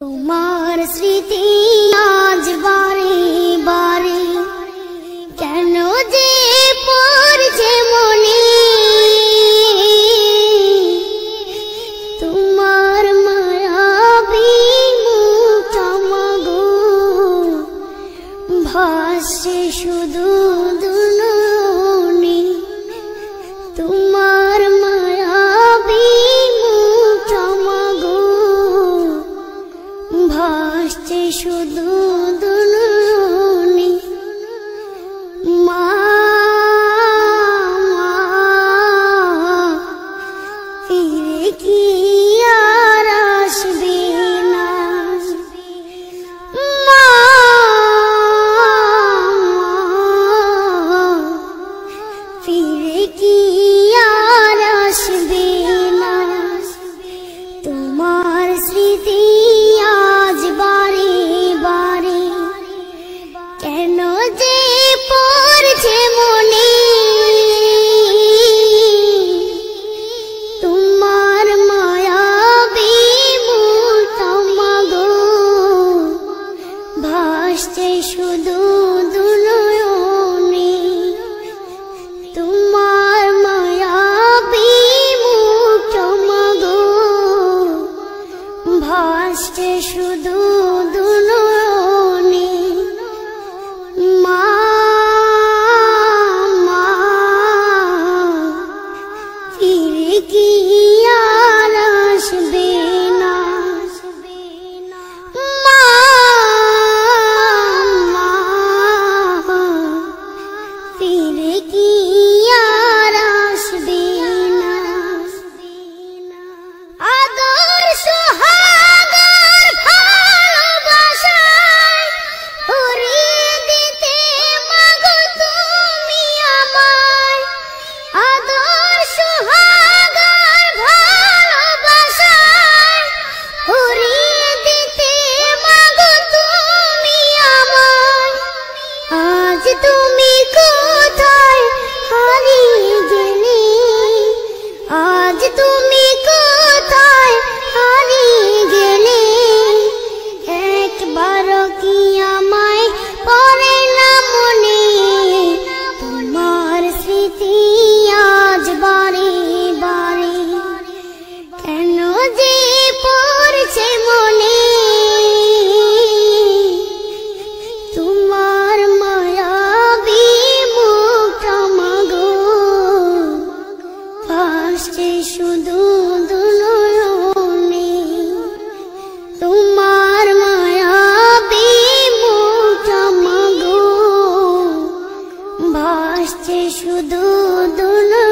তোমার স্মৃতি আজ বারে বারে কেন যে পড়ছে মনে, তোমার মায়াবী মুখটা মাগো ভাসছে শুধু দুনয়নে, তোমার মায়াবী মুখটা মাগো ভাসছে শুধু দুনয়নে। মা ফিরে কি আর আসবে না, মা ফিরে কি আর আসবে না। তোমার স্মৃতি আজ বারে বারে কেন যে পড়ছে মনে, তোমার মায়াবী মুখটা মাগো ভাসছে শুধু দুনয়নে, তোমার মায়াবী মুখটা মাগো ভাসছে শুধু দুনয়নে। মা ফিরে কি আর আসবে না, মা ফিরে কি আর আসবে না। আদর সোহাগের ভালোবাসায় উড়িয়ে দিতে মাগো তুমি আমায়, আদর সোহাগের ভালোবাসায় উড়িয়ে দিতে মাগো তুমি আমায়। আজ তুমি কোথায় হারিয়ে গেলে, আজ তুমি কোথায় হারিয়ে গেলে, একবারও কি আমায় পড়ে না মনে, তোমার স্মৃতি আজ বারে বারে কেন যে পড়ছে মনে, তোমার মায়াবী মুখটা মাগো ভাসছে শুধু দুনয়নে, তোমার মায়াবী মুখটা মাগো ভাসছে শুধু দুনয়নে।